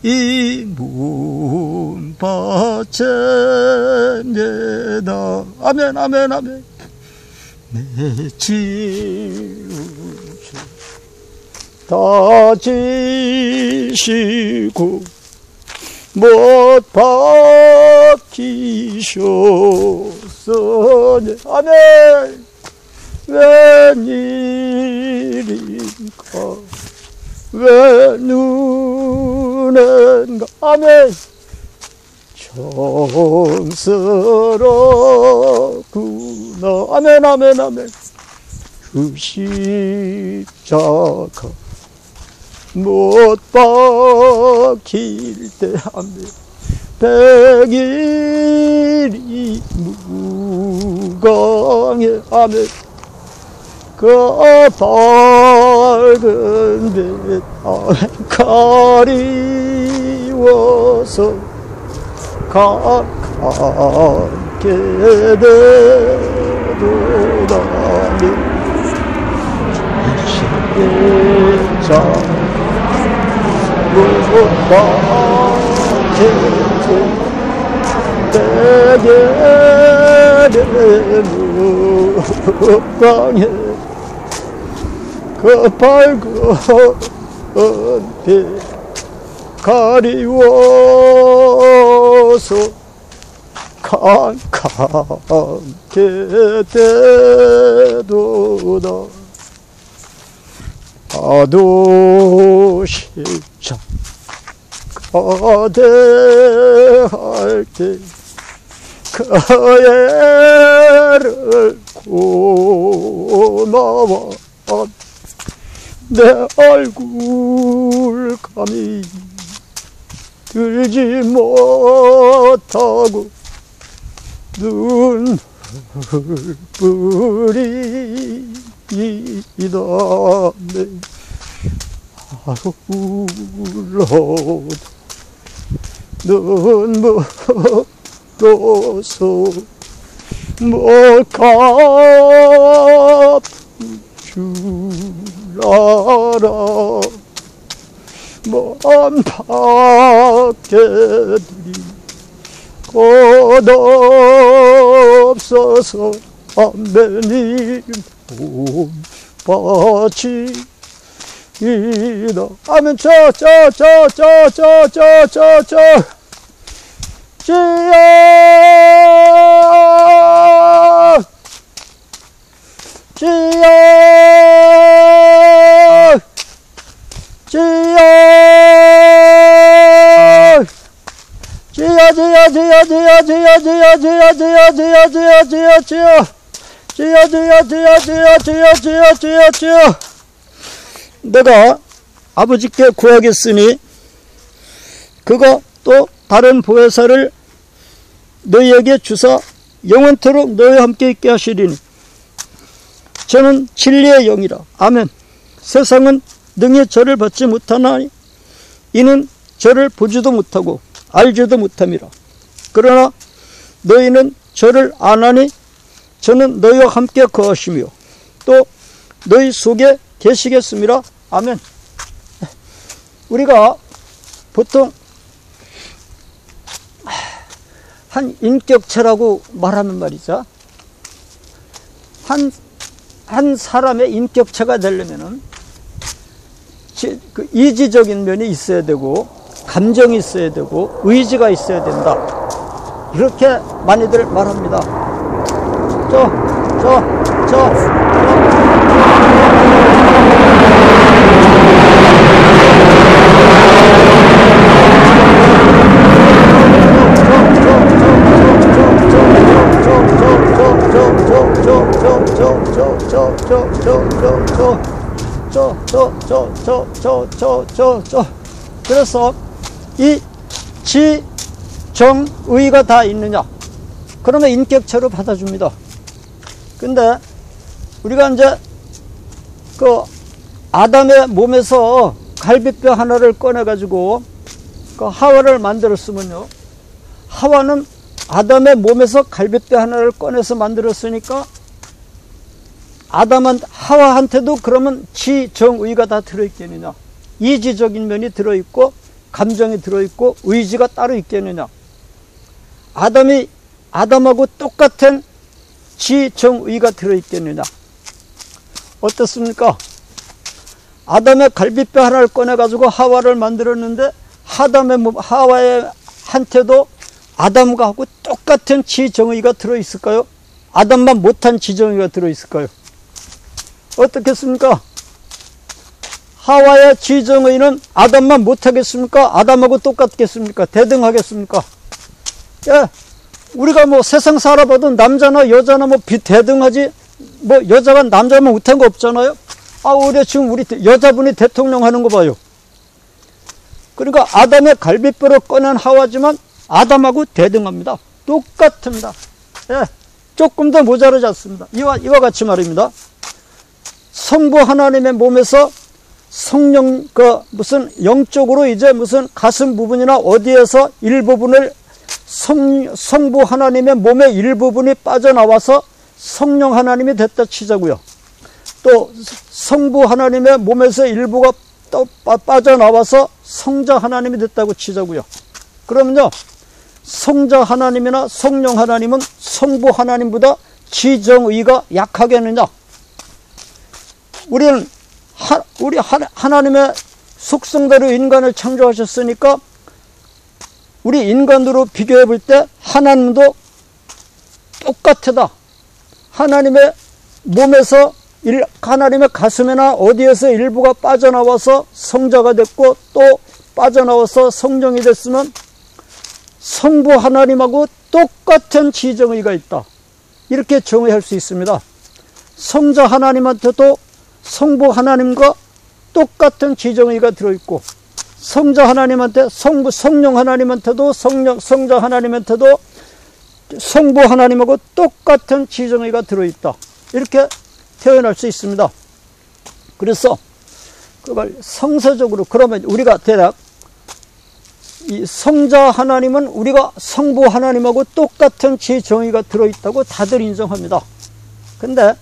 이 문밭에 내다 아멘 아멘 아멘 내 지우셔 다지시고 못 박히셨으니 아멘 웬일인가 왜 눈엔가 아멘 정스럽구나 아멘 아멘 아멘 그 십자가 못 박힐 때 아멘 백일이 무광에 아멘 그 밝은 빛 가리워서 가깝게 되도다니 십자 못 박혀서 백일이 무광에 그 밝은 빛 가리워서 캄캄게 되도다 파도 십자가 대할 때 그애를 고마워 내 얼굴 감히 들지 못하고 눈물뿌리이다네 하루로도 눈물로서 못 갚을 줄 알아 먼 밖에들이 끝없어서 아멘이 몸바치이다 아멘 지여 지여 지여 지여 내가 아버지께 구하겠으니 그가 또 다른 보혜사를 너희에게 주사 영원토록 너희와 함께 있게 하시리니 저는 진리의 영이라 아멘 세상은 능히 저를 받지 못하나니 이는 저를 보지도 못하고 알지도 못함이라 그러나 너희는 저를 아나니 저는 너희와 함께 거하시며 또 너희 속에 계시겠습니다 아멘 우리가 보통 한 인격체라고 말하는 말이죠 한 사람의 인격체가 되려면은 그 이지적인 면이 있어야 되고 감정이 있어야 되고 의지가 있어야 된다 이렇게 많이들 말합니다 그래서 이 지, 정, 의가 다 있느냐 그러면 인격체로 받아줍니다 근데 우리가 이제 그 아담의 몸에서 갈비뼈 하나를 꺼내 가지고 그 하와를 만들었으면요 하와는 아담의 몸에서 갈비뼈 하나를 꺼내서 만들었으니까 하와한테도 그러면 지, 정, 의가 다 들어있겠느냐 이지적인 면이 들어있고 감정이 들어있고 의지가 따로 있겠느냐? 아담하고 똑같은 지정의가 들어있겠느냐? 어떻습니까? 아담의 갈비뼈 하나를 꺼내가지고 하와를 만들었는데 하와의 한테도 아담과 하고 똑같은 지정의가 들어있을까요? 아담만 못한 지정의가 들어있을까요? 어떻겠습니까? 하와의 지정의는 아담만 못하겠습니까? 아담하고 똑같겠습니까? 대등하겠습니까? 예, 우리가 뭐 세상 살아봐도 남자나 여자나 뭐 대등하지, 뭐 여자가 남자만 못한 거 없잖아요? 우리 지금 우리 여자분이 대통령 하는 거 봐요. 그러니까 아담의 갈비뼈를 꺼낸 하와지만 아담하고 대등합니다. 똑같습니다. 예, 조금 더 모자라지 않습니다. 이와 같이 말입니다. 성부 하나님의 몸에서 성령, 무슨 영적으로 이제 무슨 가슴 부분이나 어디에서 일부분을 성부 하나님의 몸의 일부분이 빠져나와서 성령 하나님이 됐다 치자고요. 또 성부 하나님의 몸에서 일부가 또 빠져나와서 성자 하나님이 됐다고 치자고요. 그러면요, 성자 하나님이나 성령 하나님은 성부 하나님보다 지정의가 약하겠느냐? 우리 하나님의 속성대로 인간을 창조하셨으니까 우리 인간으로 비교해 볼 때 하나님도 똑같다. 하나님의 몸에서 하나님의 가슴이나 어디에서 일부가 빠져나와서 성자가 됐고 또 빠져나와서 성령이 됐으면 성부 하나님하고 똑같은 지정의가 있다. 이렇게 정의할 수 있습니다. 성자 하나님한테도 성부 하나님과 똑같은 지정의가 들어있고 성자 하나님한테 성령 하나님한테도 성자 하나님한테도 성부 하나님하고 똑같은 지정의가 들어있다. 이렇게 표현할 수 있습니다. 그래서 그걸 성서적으로, 그러면 우리가 대략 이 성자 하나님은 우리가 성부 하나님하고 똑같은 지정의가 들어있다고 다들 인정합니다. 근데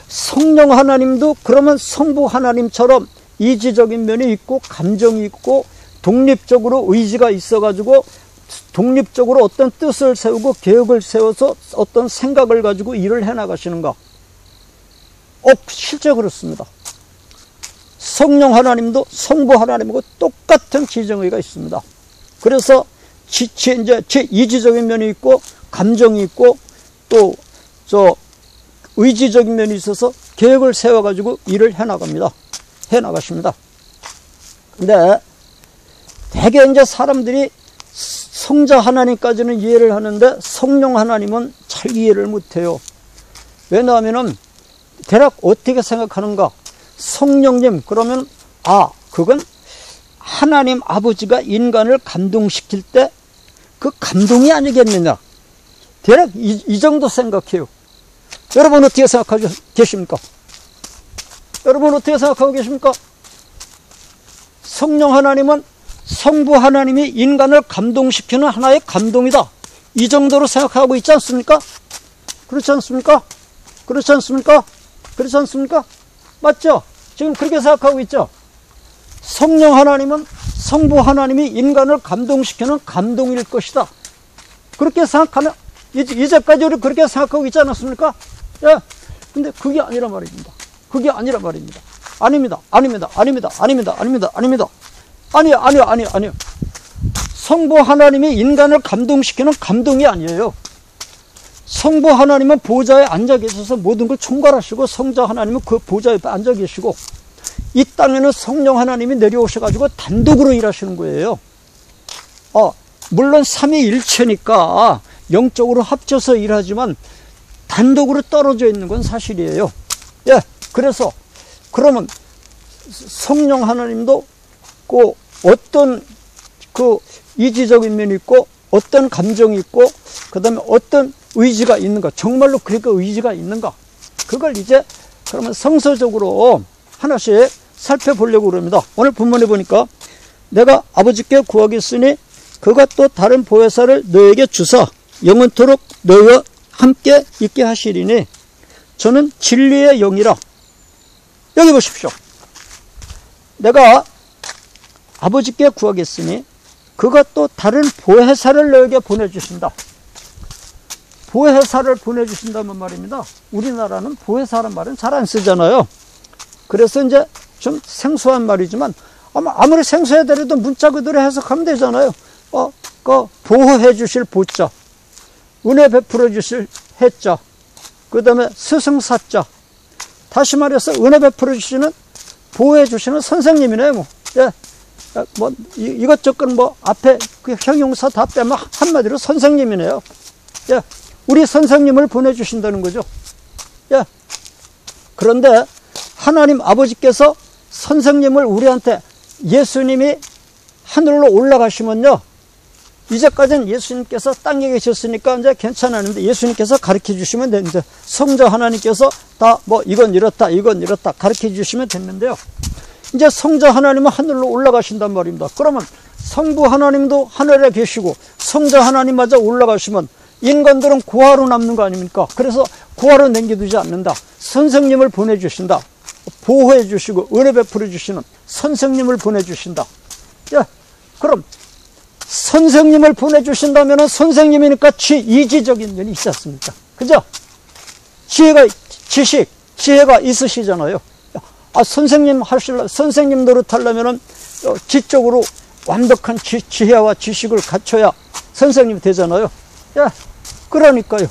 성령 하나님도 그러면 성부 하나님처럼 이지적인 면이 있고 감정이 있고 독립적으로 의지가 있어가지고 독립적으로 어떤 뜻을 세우고 계획을 세워서 어떤 생각을 가지고 일을 해나가시는가? 실제 그렇습니다. 성령 하나님도 성부 하나님하고 똑같은 지정의가 있습니다. 그래서 이제 이지적인 면이 있고 감정이 있고 또 의지적인 면이 있어서 계획을 세워가지고 일을 해나가십니다. 근데 대개 이제 사람들이 성자 하나님까지는 이해를 하는데 성령 하나님은 잘 이해를 못해요. 왜냐하면은 대략 어떻게 생각하는가? 성령님, 그러면 그건 하나님 아버지가 인간을 감동시킬 때 그 감동이 아니겠느냐? 대략 이 정도 생각해요. 여러분 어떻게 생각하고 계십니까? 여러분 어떻게 생각하고 계십니까? 성령 하나님은 성부 하나님이 인간을 감동시키는 하나의 감동이다. 이 정도로 생각하고 있지 않습니까? 그렇지 않습니까? 그렇지 않습니까? 그렇지 않습니까? 맞죠? 지금 그렇게 생각하고 있죠? 성령 하나님은 성부 하나님이 인간을 감동시키는 감동일 것이다. 그렇게 생각하면 이제까지 우리 그렇게 생각하고 있지 않았습니까? 예. 근데 그게 아니란 말입니다. 그게 아니란 말입니다. 아닙니다. 아니요. 성부 하나님이 인간을 감동시키는 감동이 아니에요. 성부 하나님은 보좌에 앉아 계셔서 모든 걸 총괄하시고 성자 하나님은 그 보좌 옆에 앉아 계시고 이 땅에는 성령 하나님이 내려오셔가지고 단독으로 일하시는 거예요. 물론 삼위일체니까 영적으로 합쳐서 일하지만 단독으로 떨어져 있는 건 사실이에요. 예, 그래서 그러면 성령 하나님도 어떤 이지적인 면이 있고 어떤 감정이 있고 그 다음에 어떤 의지가 있는가, 정말로 그러니까 의지가 있는가, 그걸 이제 그러면 성서적으로 하나씩 살펴보려고 그럽니다. 오늘 본문에 보니까 내가 아버지께 구하겠으니 그가 또 다른 보혜사를 너에게 주사 영원토록 너희와 함께 있게 하시리니 저는 진리의 영이라. 여기 보십시오. 내가 아버지께 구하겠으니 그가 또 다른 보혜사를 너에게 보내주신다. 보혜사를 보내주신다면 말입니다. 우리나라는 보혜사란 말은 잘 안 쓰잖아요. 그래서 이제 좀 생소한 말이지만 아무리 생소해더라도 문자 그대로 해석하면 되잖아요. 그 보호해 주실 보자, 은혜 베풀어 주실 해자, 그 다음에 스승사자. 다시 말해서 은혜 베풀어 주시는, 보호해 주시는 선생님이네요. 뭐. 예. 뭐 이것저것 뭐 앞에 그 형용사 다 빼면 한마디로 선생님이네요. 예. 우리 선생님을 보내주신다는 거죠. 예. 그런데 하나님 아버지께서 선생님을 우리한테, 예수님이 하늘로 올라가시면요, 이제까지는 예수님께서 땅에 계셨으니까 이제 괜찮았는데 예수님께서 가르쳐 주시면 되는데, 성자 하나님께서 다 뭐 이건 이렇다 이건 이렇다 가르쳐 주시면 됐는데요, 이제 성자 하나님은 하늘로 올라가신단 말입니다. 그러면 성부 하나님도 하늘에 계시고 성자 하나님마저 올라가시면 인간들은 고아로 남는 거 아닙니까? 그래서 고아로 남겨두지 않는다. 선생님을 보내주신다. 보호해 주시고 은혜 베풀어 주시는 선생님을 보내주신다. 예, 그럼 선생님을 보내주신다면 선생님이니까 이지적인 면이 있지 않습니까? 그죠? 지혜가 있으시잖아요. 선생님 노릇하려면 지적으로 완벽한 지혜와 지식을 갖춰야 선생님이 되잖아요. 예, 그러니까요.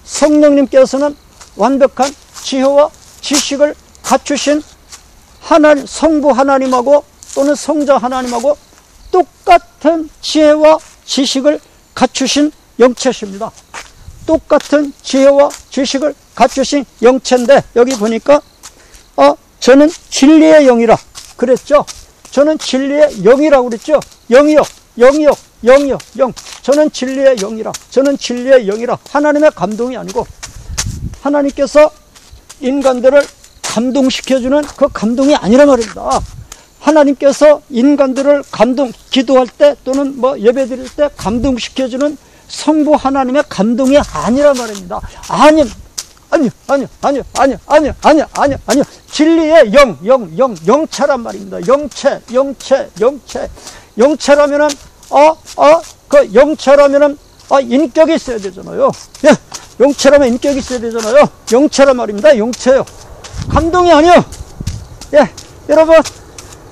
성령님께서는 완벽한 지혜와 지식을 갖추신 성부 하나님하고 또는 성자 하나님하고 똑같은 지혜와 지식을 갖추신 영체십니다. 똑같은 지혜와 지식을 갖추신 영체인데, 여기 보니까 저는 진리의 영이라 그랬죠. 저는 진리의 영이라고 그랬죠. 영이요. 저는 진리의 영이라. 저는 진리의 영이라. 하나님의 감동이 아니고 하나님께서 인간들을 감동시켜주는 그 감동이 아니란 말입니다. 하나님께서 인간들을 기도할 때 또는 뭐 예배 드릴 때 감동시켜주는 성부 하나님의 감동이 아니란 말입니다. 아니요. 진리의 영체란 말입니다. 영체라면은, 그 영체라면은, 인격이 있어야 되잖아요. 예. 영체라면 인격이 있어야 되잖아요. 영체란 말입니다. 영체요. 감동이 아니요. 예. 여러분,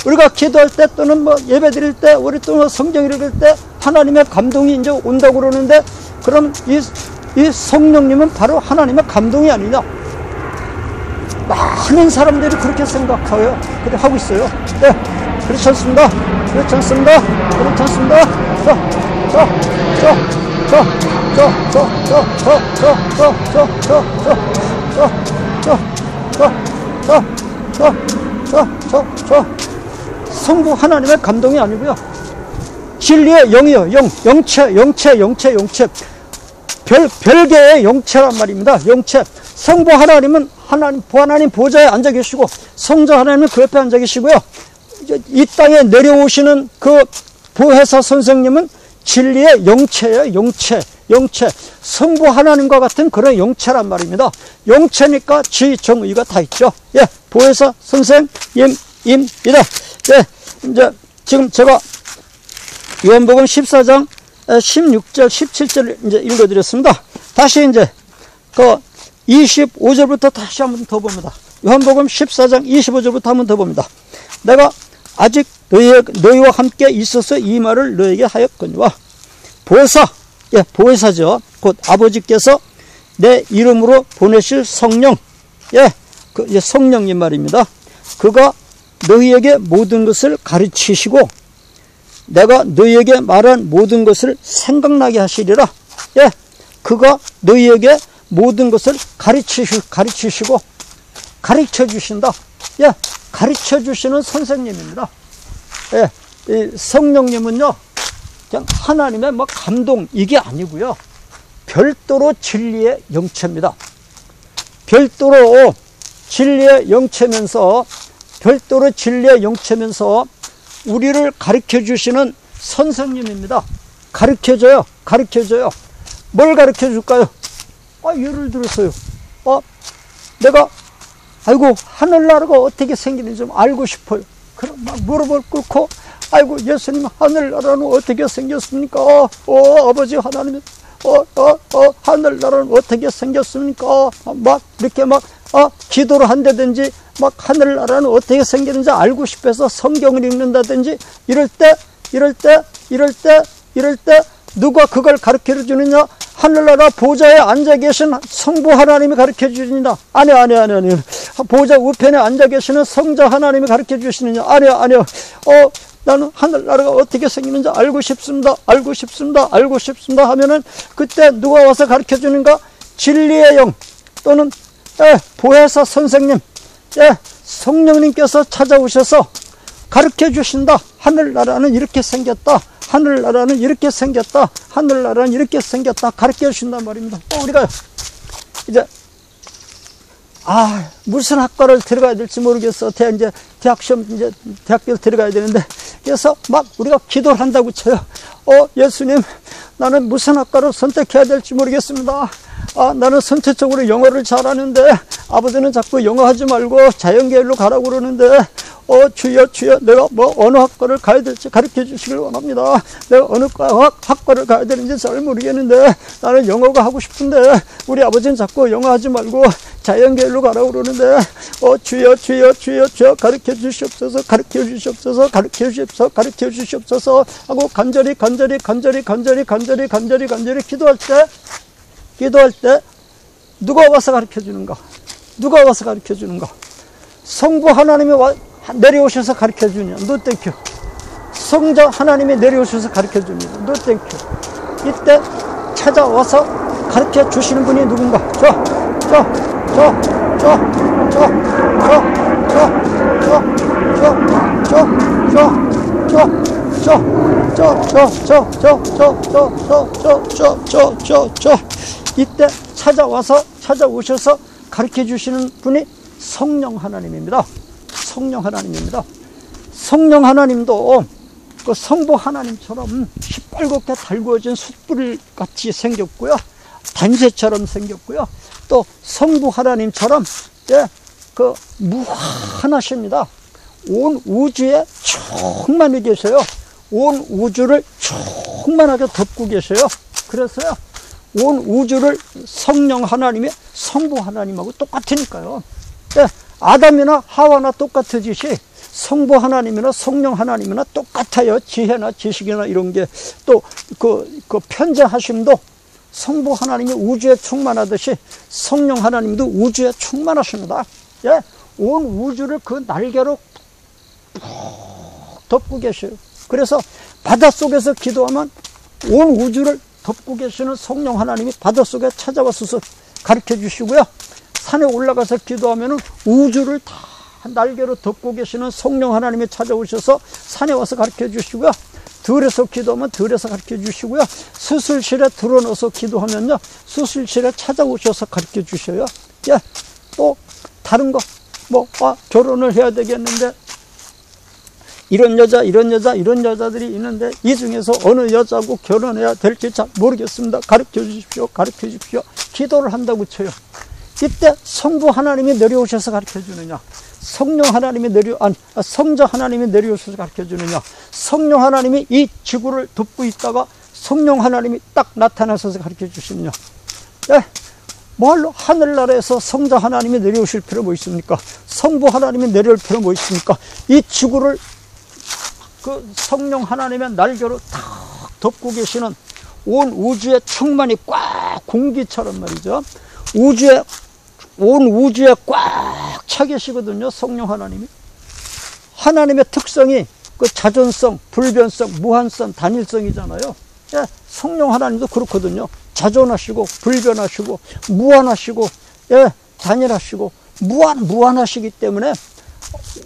우리가 기도할 때 또는 뭐 예배 드릴 때, 우리 또 성경 읽을 때 하나님의 감동이 이제 온다고 그러는데, 그럼 이 성령님은 바로 하나님의 감동이 아니냐. 많은 사람들이 그렇게 생각하고 그래 하고 있어요. 네, 그렇지 않습니다. 그렇지 않습니다. 그렇지 않습니다. 성부 하나님의 감동이 아니고요, 진리의 영이요. 영체. 별개의 영체란 말입니다. 영체. 성부 하나님은 하나님 보좌에 앉아 계시고, 성자 하나님은 그 옆에 앉아 계시고요, 이 땅에 내려오시는 그 보혜사 선생님은 진리의 영체예요. 영체. 성부 하나님과 같은 그런 영체란 말입니다. 영체니까 지정의가 다 있죠. 예, 보혜사 선생님입니다. 예, 이제 지금 제가 요한복음 14장 16절, 17절 이제 읽어드렸습니다. 다시 이제 그 25절부터 다시 한번 더 봅니다. 요한복음 14장 25절부터 한번 더 봅니다. 내가 아직 너희와 함께 있어서 이 말을 너희에게 하였거니와, 보혜사, 예, 보혜사죠. 곧 아버지께서 내 이름으로 보내실 성령, 예, 그 성령님 말입니다. 그가 너희에게 모든 것을 가르치시고 내가 너희에게 말한 모든 것을 생각나게 하시리라. 예, 그가 너희에게 모든 것을 가르치시고 가르쳐 주신다. 예, 가르쳐 주시는 선생님입니다. 예, 이 성령님은요, 그냥 하나님의 뭐 감동 이게 아니고요, 별도로 진리의 영체입니다. 별도로 진리의 영체면서 우리를 가르쳐 주시는 선생님입니다. 가르쳐줘요. 뭘 가르쳐 줄까요? 예를 들어서요, 내가 하늘나라가 어떻게 생기는지 좀 알고 싶어요. 그럼 막 무릎을 꿇고 아이고 예수님 하늘나라는 어떻게 생겼습니까? 아버지 하나님 하늘나라는 어떻게 생겼습니까? 막 이렇게 막 기도를 한다든지 막 하늘나라는 어떻게 생겼는지 알고 싶어서 성경을 읽는다든지 이럴 때 누가 그걸 가르쳐 주느냐? 하늘나라 보좌에 앉아 계신 성부 하나님이 가르쳐 주느냐? 아니요. 보좌 우편에 앉아 계시는 성자 하나님이 가르쳐 주시느냐? 아니요. 나는 하늘나라가 어떻게 생기는지 알고 싶습니다 하면은 그때 누가 와서 가르쳐 주는가? 진리의 영 또는 보혜사 선생님, 성령님께서 찾아오셔서 가르쳐 주신다. 하늘나라는 이렇게 생겼다. 하늘나라는 이렇게 생겼다. 하늘나라는 이렇게 생겼다. 가르쳐 주신단 말입니다. 우리가 이제 무슨 학과를 들어가야 될지 모르겠어. 이제 대학교를 들어가야 되는데, 그래서 막 우리가 기도를 한다고 쳐요. 예수님, 나는 무슨 학과를 선택해야 될지 모르겠습니다. 나는 선택적으로 영어를 잘하는데, 아버지는 자꾸 영어 하지 말고 자연계열로 가라고 그러는데, 주여, 내가 어느 학과를 가야 될지 가르쳐 주시길 원합니다. 내가 어느 학과를 가야 되는지 잘 모르겠는데, 나는 영어가 하고 싶은데, 우리 아버지는 자꾸 영어 하지 말고 자연계열로 가라고 그러는데, 주여, 가르쳐 주시옵소서, 가르쳐 주시옵소서 하고 간절히 기도할 때, 누가 와서 가르쳐 주는가? 성부 하나님이 내려오셔서 가르쳐 주냐? 노 땡큐. 성자 하나님이 내려오셔서 가르쳐 주냐? 노 땡큐. 이때 찾아와서 가르쳐 주시는 분이 누군가? 이때 찾아오셔서 가르쳐 주시는 분이 성령 하나님입니다. 성령 하나님도 그 성부 하나님처럼 시뻘겋게 달구어진 숯불 같이 생겼고요. 단새처럼 생겼고요. 또 성부 하나님처럼 그 무한하십니다. 온 우주에 충만히 계셔요. 온 우주를 충만하게 덮고 계셔요. 그래서요, 온 우주를 성령 하나님이 성부 하나님하고 똑같으니까요. 아담이나 하와나 똑같듯이 성부 하나님이나 성령 하나님이나 똑같아요. 지혜나 지식이나 이런 게. 또 그 편재하심도 성부 하나님이 우주에 충만하듯이 성령 하나님도 우주에 충만하십니다. 온 우주를 그 날개로 덮고 계셔요. 그래서 바닷속에서 기도하면 온 우주를 덮고 계시는 성령 하나님이 바닷속에 찾아와서 가르쳐 주시고요. 산에 올라가서 기도하면 우주를 다 날개로 덮고 계시는 성령 하나님이 찾아오셔서 산에 와서 가르쳐 주시고요. 들에서 기도하면 들에서 가르쳐 주시고요. 수술실에 들어넣어서 기도하면요, 수술실에 찾아오셔서 가르쳐 주셔요. 또 다른 거 결혼을 해야 되겠는데 이런 여자들이 있는데 이 중에서 어느 여자하고 결혼해야 될지 잘 모르겠습니다. 가르쳐 주십시오. 기도를 한다고 쳐요. 이때 성부 하나님이 내려오셔서 가르쳐 주느냐? 성자 하나님이 내려오셔서 가르쳐 주느냐? 성령 하나님이 이 지구를 덮고 있다가 성령 하나님이 딱 나타나셔서 가르쳐 주시느냐? 뭘로 하늘나라에서 성자 하나님이 내려오실 필요 뭐 있습니까? 성부 하나님이 내려올 필요 뭐 있습니까? 이 지구를 그 성령 하나님의 날개로 탁 덮고 계시는 온 우주에 충만히 꽉 공기처럼 말이죠. 온 우주에 꽉 차 계시거든요. 성령 하나님이. 하나님의 특성이 그 자존성, 불변성, 무한성, 단일성이잖아요. 성령 하나님도 그렇거든요. 자존하시고 불변하시고 무한하시고 단일하시고 무한하시기 때문에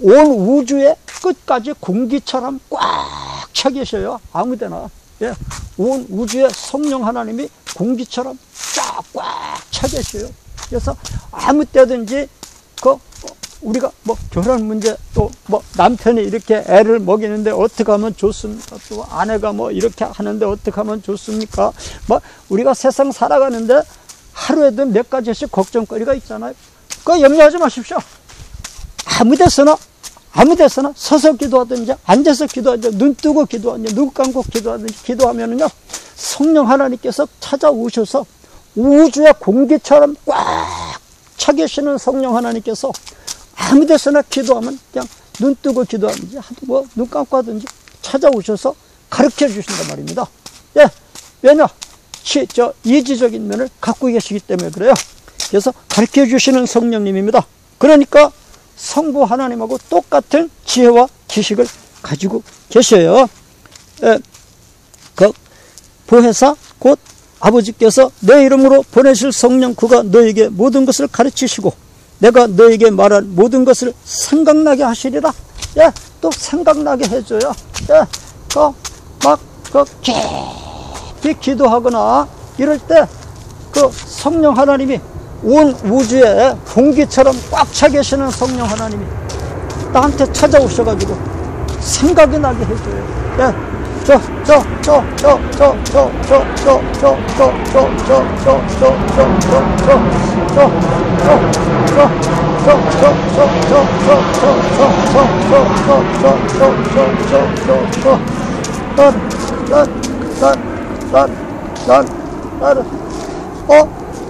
온 우주의 끝까지 공기처럼 꽉 차 계셔요. 아무데나. 온 우주의 성령 하나님이 공기처럼 쫙 꽉 차 계셔요. 그래서 아무 때든지 우리가 결혼 문제, 또 남편이 이렇게 애를 먹이는데 어떻게 하면 좋습니까? 또 아내가 이렇게 하는데 어떻게 하면 좋습니까? 우리가 세상 살아가는데 하루에도 몇 가지씩 걱정거리가 있잖아요. 그거 염려하지 마십시오. 아무 아무 데서나 서서 기도하든지 앉아서 기도하든지 눈 뜨고 기도하든지 눈 감고 기도하든지 기도하면은요 성령 하나님께서 찾아오셔서 우주의 공기처럼 꽉 차 계시는 성령 하나님께서 아무 데서나 기도하면 그냥 눈 뜨고 기도하든지 뭐 눈 감고 하든지 찾아오셔서 가르쳐 주신단 말입니다. 예, 왜냐? 이지적인 면을 갖고 계시기 때문에 그래요. 그래서 가르쳐 주시는 성령님입니다. 그러니까 성부 하나님하고 똑같은 지혜와 지식을 가지고 계셔요. 예, 그 보혜사 곧 아버지께서 내 이름으로 보내실 성령 그가 너에게 모든 것을 가르치시고 내가 너에게 말한 모든 것을 생각나게 하시리라. 예, 또 생각나게 해줘요. 예, 깊이 기도하거나 이럴 때 그 성령 하나님이 온 우주에 공기처럼 꽉 차 계시는 성령 하나님이 나한테 찾아오셔가지고 생각이 나게 해줘요. 예,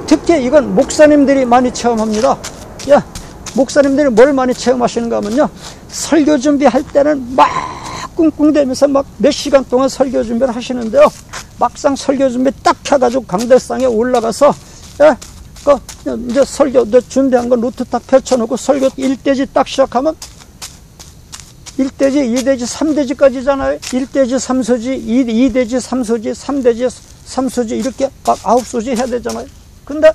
특히 이건 목사님들이 많이 체험합니다. 야, 목사님들이 뭘 많이 체험하시는가 하면요, 설교 준비할 때는 막 꿍꿍대면서 막 몇 시간 동안 설교 준비를 하시는데요, 막상 설교 준비 딱 해가지고 강대상에 올라가서 이제 설교 준비한 거 노트 딱 펼쳐놓고 설교 1대지 딱 시작하면 1대지, 2대지, 3대지까지잖아요. 1대지, 3소지, 2대지, 3소지, 3대지, 3소지 이렇게 막 9소지 해야 되잖아요. 근데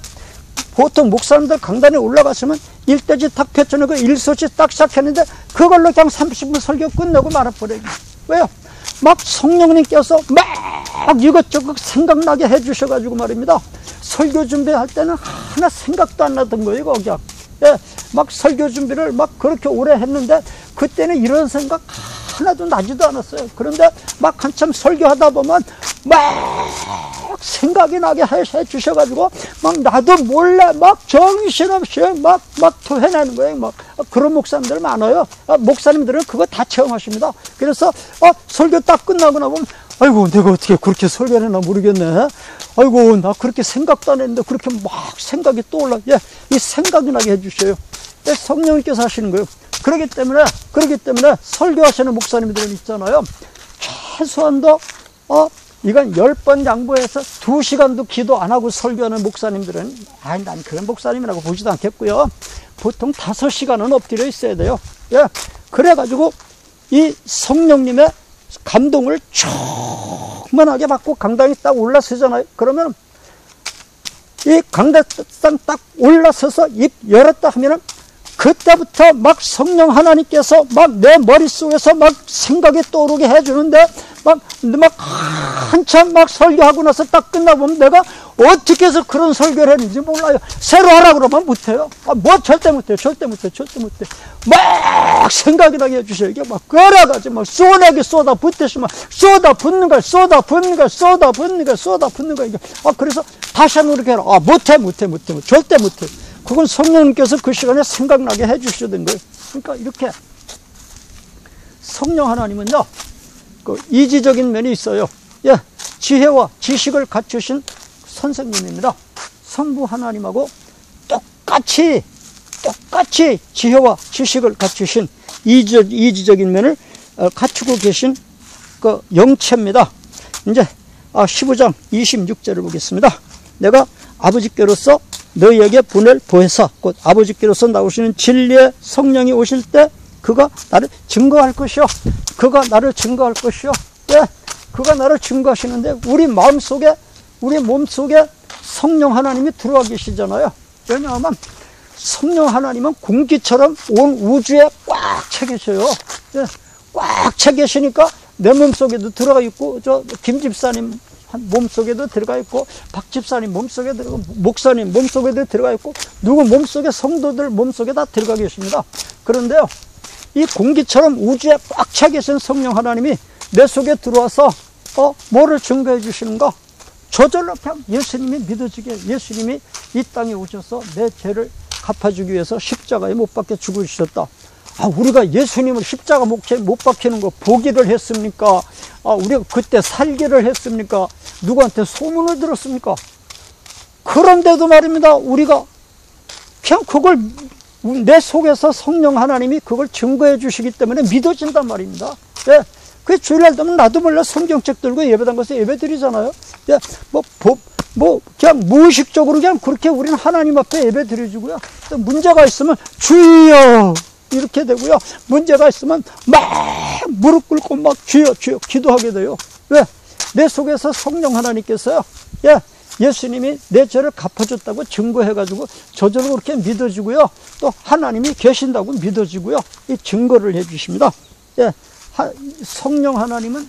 보통 목사님들 강단에 올라가시면 1대지 딱 펼쳐놓고 1소지 딱 시작했는데 그걸로 그냥 30분 설교 끝내고 말아버려요. 왜요? 막 성령님께서 막 이것저것 생각나게 해주셔가지고 말입니다. 설교 준비할 때는 하나 생각도 안 나던 거예요, 거기. 예, 막 설교 준비를 막 그렇게 오래 했는데 그때는 이런 생각 하나도 나지도 않았어요. 그런데 막 한참 설교하다 보면 막 생각이 나게 해주셔가지고 막 나도 몰래 막 정신없이 막 토해내는 거예요. 막 그런 목사님들 많아요. 목사님들은 그거 다 체험하십니다. 그래서 설교 딱 끝나고 나면 아이고 내가 어떻게 그렇게 설교를 했나 모르겠네. 아이고 나 그렇게 생각도 안 했는데 그렇게 막 생각이 떠올라. 예, 이 생각이 나게 해주셔요. 예, 성령님께서 하시는 거예요. 그렇기 때문에 설교하시는 목사님들은 있잖아요. 최소한도 이건 10번 양보해서 2시간도 기도 안 하고 설교하는 목사님들은 난 그런 목사님이라고 보지도 않겠고요. 보통 5시간은 엎드려 있어야 돼요. 예, 그래가지고 이 성령님의 감동을 충만하게 받고 강당에 딱 올라서잖아요. 그러면 이 강대상 딱 올라서서 입 열었다 하면은 그때부터 막 성령 하나님께서 막 내 머릿속에서 막 생각이 떠오르게 해주는데 막 한참 막 설교하고 나서 딱 끝나보면 내가 어떻게 해서 그런 설교를 했는지 몰라요. 새로 하라 그러면 못해요. 뭐 절대 못해요. 절대 못해. 막 생각이 나게 해주셔요. 이게 막 끌어가지고 막 쏘내게 쏟아 붓듯이 막 쏟아 붓는 거야. 이게. 그래서 다시 한번 이렇게 해라. 못해. 절대 못해. 그건 성령님께서 그 시간에 생각나게 해주시던 거예요. 그러니까 이렇게 성령 하나님은요, 그 이지적인 면이 있어요. 예, 지혜와 지식을 갖추신 선생님입니다. 성부 하나님하고 똑같이 지혜와 지식을 갖추신 이지적인 면을 갖추고 계신 그 영체입니다. 이제 15장 26절을 보겠습니다. 내가 아버지께로서 너희에게 보낼 보혜사 곧 아버지께로서 나오시는 진리의 성령이 오실 때 그가 나를 증거할 것이요. 예, 그가 나를 증거하시는데 우리 마음속에 우리 몸속에 성령 하나님이 들어와 계시잖아요. 왜냐하면 성령 하나님은 공기처럼 온 우주에 꽉 차 계셔요. 예, 꽉 차 계시니까 내 몸속에도 들어가 있고 저 김 집사님 몸속에도 들어가 있고 박 집사님 몸속에 들어가고 목사님 몸속에도 들어가 있고 누구 몸속에 성도들 몸속에 다 들어가 계십니다. 그런데요, 이 공기처럼 우주에 꽉 차 계신 성령 하나님이 내 속에 들어와서 뭐를 증거해 주시는가? 저절로 그냥 예수님이 믿어지게, 예수님이 이 땅에 오셔서 내 죄를 갚아주기 위해서 십자가에 못 박혀 죽으셨다. 우리가 예수님을 십자가 못 박히는 거 보기를 했습니까? 우리가 그때 살기를 했습니까? 누구한테 소문을 들었습니까? 그런데도 말입니다. 우리가 그냥 그걸 내 속에서 성령 하나님이 그걸 증거해 주시기 때문에 믿어진단 말입니다. 예. 그 주일날 되면 나도 몰라 성경책 들고 예배당 가서 예배 드리잖아요. 예. 그냥 무의식적으로 그냥 그렇게 우리는 하나님 앞에 예배 드려주고요. 또 문제가 있으면 주여 이렇게 되고요. 문제가 있으면 막 무릎 꿇고 막 주여 주여 기도하게 돼요. 왜? 내 속에서 성령 하나님께서요. 예. 예수님이 내 죄를 갚아줬다고 증거해가지고 저절로 그렇게 믿어지고요. 또 하나님이 계신다고 믿어지고요. 이 증거를 해주십니다. 예. 성령 하나님은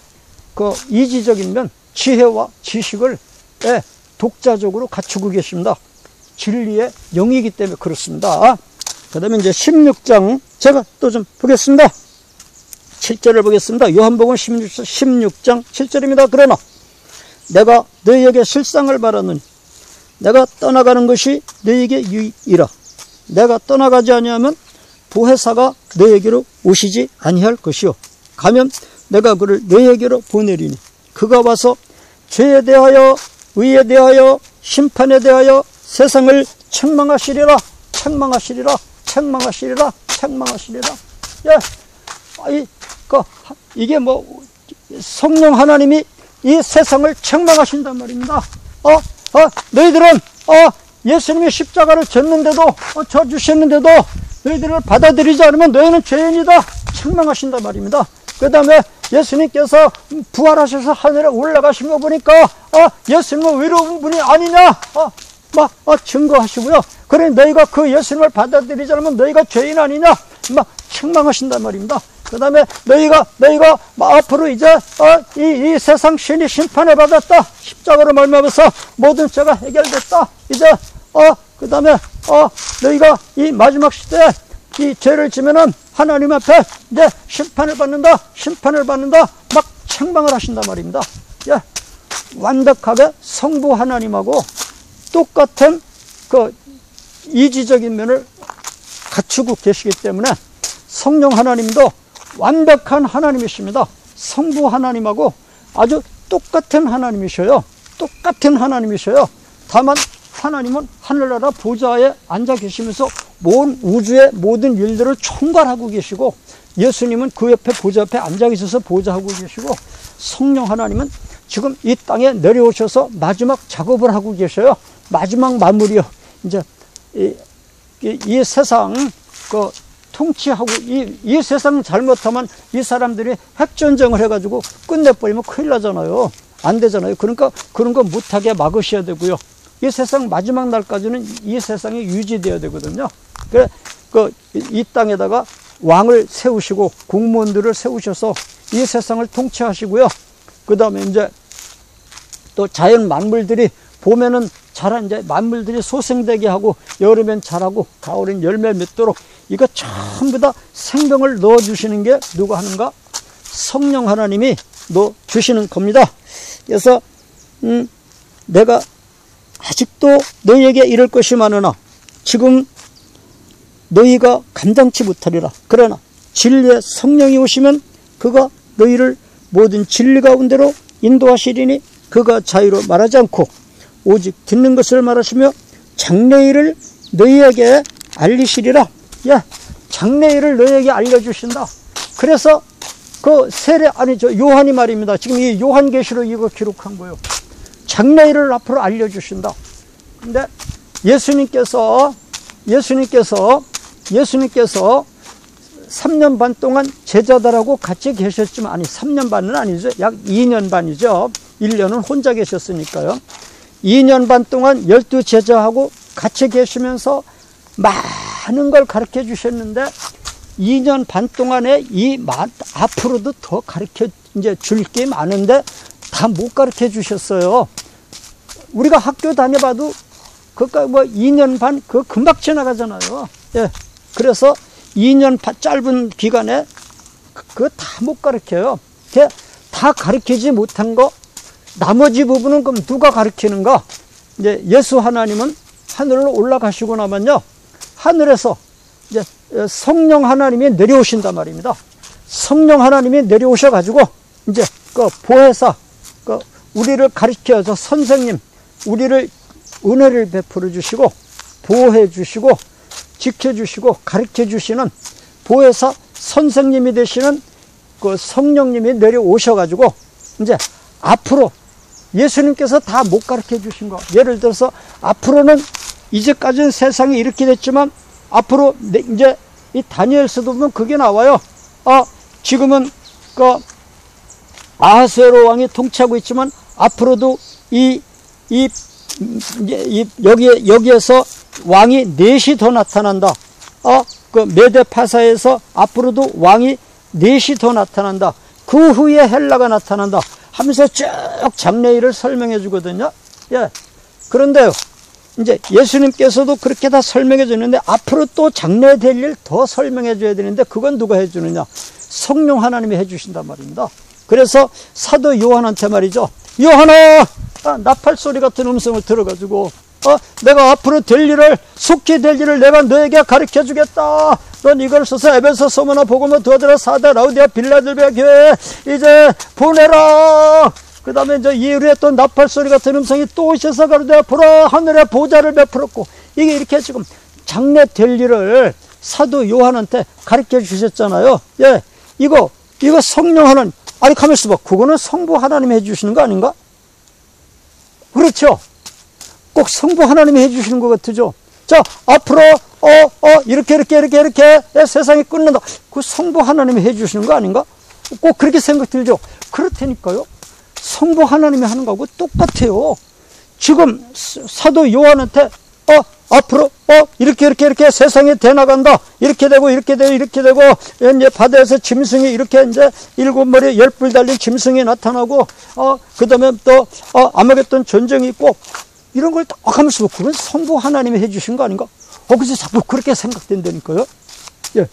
그 이지적인 면 지혜와 지식을 예, 독자적으로 갖추고 계십니다. 진리의 영이기 때문에 그렇습니다. 그 다음에 이제 16장 제가 또 좀 보겠습니다. 7절을 보겠습니다. 요한복음 16장 7절입니다. 그러나 내가 너희에게 실상을 말하노니 내가 떠나가는 것이 너희에게 유익이라. 내가 떠나가지 아니하면 보혜사가 너희에게로 오시지 아니할 것이요 가면 내가 그를 너희에게로 보내리니 그가 와서 죄에 대하여 의에 대하여 심판에 대하여 세상을 책망하시리라. 책망하시리라. 책망하시리라. 책망하시리라. 예. 이게 뭐 성령 하나님이 이 세상을 책망하신단 말입니다. 너희들은 예수님이 십자가를 졌는데도 져 주셨는데도 너희들을 받아들이지 않으면 너희는 죄인이다. 책망하신단 말입니다. 그 다음에 예수님께서 부활하셔서 하늘에 올라가신 거 보니까 예수님은 외로운 분이 아니냐 증거하시고요. 그래 너희가 그 예수님을 받아들이지 않으면 너희가 죄인 아니냐 막 책망하신단 말입니다. 그 다음에 너희가 앞으로 이제 이 세상 신이 심판을 받았다. 십자가로 말미암아서 모든 죄가 해결됐다. 이제 그 다음에 너희가 이 마지막 시대에 이 죄를 지면은 하나님 앞에 이제 심판을 받는다 막 책망을 하신단 말입니다. 예. 완벽하게 성부 하나님하고 똑같은 그 이지적인 면을 갖추고 계시기 때문에 성령 하나님도 완벽한 하나님이십니다. 성부 하나님하고 아주 똑같은 하나님이셔요. 똑같은 하나님이셔요. 다만 하나님은 하늘나라 보좌에 앉아 계시면서 온 우주의 모든 일들을 총괄하고 계시고 예수님은 그 옆에 보좌 옆에 앉아 계셔서 보좌하고 계시고 성령 하나님은 지금 이 땅에 내려오셔서 마지막 작업을 하고 계셔요. 마지막 마무리요. 이제 이 세상 그 통치하고 이 세상 잘못하면 이 사람들이 핵전쟁을 해가지고 끝내버리면 큰일 나잖아요. 안 되잖아요. 그러니까 그런 거 못하게 막으셔야 되고요. 이 세상 마지막 날까지는 이 세상이 유지되어야 되거든요. 그래 이 땅에다가 왕을 세우시고 공무원들을 세우셔서 이 세상을 통치하시고요. 그 다음에 이제 또 자연 만물들이 봄에는 이제 만물들이 소생되게 하고 여름엔 자라고 가을엔 열매 맺도록 이거 전부 다 생명을 넣어주시는 게 누가 하는가? 성령 하나님이 넣어주시는 겁니다. 그래서 내가 아직도 너희에게 이럴 것이 많으나 지금 너희가 감당치 못하리라. 그러나 진리의 성령이 오시면 그가 너희를 모든 진리 가운데로 인도하시리니 그가 자유로 말하지 않고 오직 듣는 것을 말하시며 장래일을 너희에게 알리시리라. 예, 장래일을 너희에게 알려주신다. 그래서 그 요한이 말입니다. 지금 이 요한계시록 이거 기록한 거예요. 장래일을 앞으로 알려주신다. 근데 예수님께서 3년 반 동안 제자들하고 같이 계셨지만, 아니 3년 반은 아니죠. 약 2년 반이죠. 1년은 혼자 계셨으니까요. 2년 반 동안 12 제자하고 같이 계시면서 많은 걸 가르쳐 주셨는데 2년 반 동안에 앞으로도 더 가르쳐 이제 줄 게 많은데 다 못 가르쳐 주셨어요. 우리가 학교 다녀봐도 그까 뭐 2년 반 그 금방 지나가잖아요. 예. 그래서 2년 짧은 기간에 그거 다 못 가르쳐요. 다 가르치지 못한 거 나머지 부분은 그럼 누가 가르치는가? 이제 예수 하나님은 하늘로 올라가시고 나면요, 하늘에서 이제 성령 하나님이 내려오신단 말입니다. 성령 하나님이 내려오셔가지고 이제 그 보혜사, 그 우리를 가르쳐서 선생님, 우리를 은혜를 베풀어 주시고 보호해 주시고 지켜주시고 가르쳐 주시는 보혜사 선생님이 되시는 그 성령님이 내려오셔가지고 이제 앞으로 예수님께서 다 못 가르쳐 주신 거, 예를 들어서 앞으로는 이제까지는 세상이 이렇게 됐지만 앞으로 이제 이 다니엘서도 보면 그게 나와요. 지금은 그 아하스웨로 왕이 통치하고 있지만 앞으로도 여기에서 왕이 넷이 더 나타난다. 그 메데파사에서 앞으로도 왕이 넷이 더 나타난다. 그 후에 헬라가 나타난다 하면서 쭉 장래일을 설명해 주거든요. 예. 그런데요, 이제 예수님께서도 그렇게 다 설명해 주는데 앞으로 또 장래될 일 더 설명해 줘야 되는데 그건 누가 해 주느냐? 성령 하나님이 해 주신단 말입니다. 그래서 사도 요한한테 말이죠. 요한아, 나팔 소리 같은 음성을 들어가지고 내가 앞으로 될 일을, 속히 될 일을 내가 너에게 가르쳐 주겠다. 넌 이걸 써서 에베소, 소모나, 보고모, 두아드라, 사다, 라우디아, 빌라델비아 교회 이제 보내라. 그 다음에 이제 이후에 또 나팔 소리 같은 음성이 또 오셔서 가로되 보라, 하늘에 보좌를 베풀었고, 이게 이렇게 지금 장래 될 일을 사도 요한한테 가르쳐 주셨잖아요. 예, 이거 성령 하나님, 아니 가만있어 봐. 그거는 성부 하나님이 해주시는 거 아닌가? 그렇죠. 꼭 성부 하나님이 해주시는 것 같으죠. 자, 앞으로 이렇게 세상이 끝난다. 그 성부 하나님이 해주시는 거 아닌가? 꼭 그렇게 생각 들죠. 그렇다니까요. 성부 하나님이 하는 거하고 똑같아요. 지금 사도 요한한테 앞으로 이렇게 세상이 돼 나간다. 이렇게 되고 이제 바다에서 짐승이 이렇게 이제 7머리 10뿔 달린 짐승이 나타나고 그다음에 또 아마겟돈 전쟁이 있고 이런 걸 딱 하면서 그건 성부 하나님이 해주신 거 아닌가? 그래서 자꾸 그렇게 생각된다니까요. 예,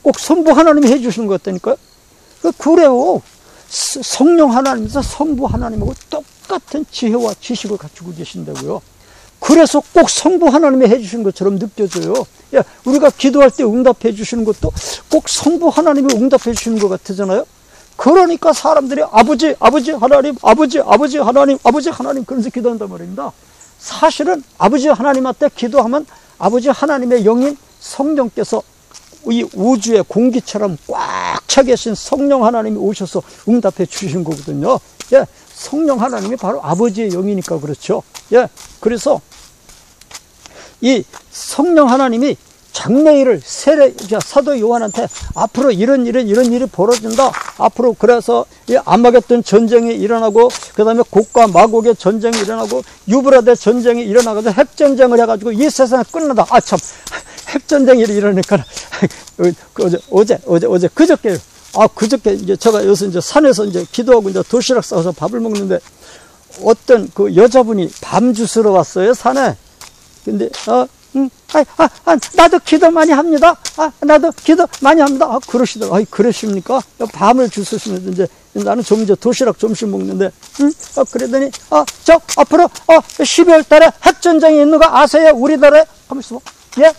꼭 성부 하나님이 해주시는 것 같다니까요. 그래요. 성령 하나님에서 성부 하나님하고 똑같은 지혜와 지식을 갖추고 계신다고요. 그래서 꼭 성부 하나님이 해주신 것처럼 느껴져요. 예, 우리가 기도할 때 응답해 주시는 것도 꼭 성부 하나님이 응답해 주시는 것 같으잖아요. 그러니까 사람들이 아버지 하나님, 아버지 하나님 그러면서 기도한단 말입니다. 사실은 아버지 하나님한테 기도하면 아버지 하나님의 영인 성령께서 이 우주의 공기처럼 꽉 차 계신 성령 하나님이 오셔서 응답해 주신 거거든요. 예, 성령 하나님이 바로 아버지의 영이니까 그렇죠. 예, 그래서 이 성령 하나님이 장래일을 사도 요한한테 앞으로 이런 일이 벌어진다. 앞으로 그래서 이 아마겟돈 전쟁이 일어나고 그 다음에 곡과 마곡의 전쟁이 일어나고 유브라데 전쟁이 일어나가지고 핵전쟁을 해가지고 이 세상이 끝나다. 참 핵전쟁이 일어나니까 어제 그저께 이제 제가 여기서 이제 산에서 이제 기도하고 이제 도시락 싸서 밥을 먹는데 어떤 그 여자분이 밤 주스러 왔어요, 산에. 근데 나도 기도 많이 합니다. 나도 기도 많이 합니다. 그러시더라고요. 그러십니까? 밤을 주스시면서 이제 나는 좀 이제 도시락 점심 먹는데, 그러더니, 저 앞으로 12월 달에 핵전쟁이 있는 거 아세요? 우리나라에? 하면서, 예?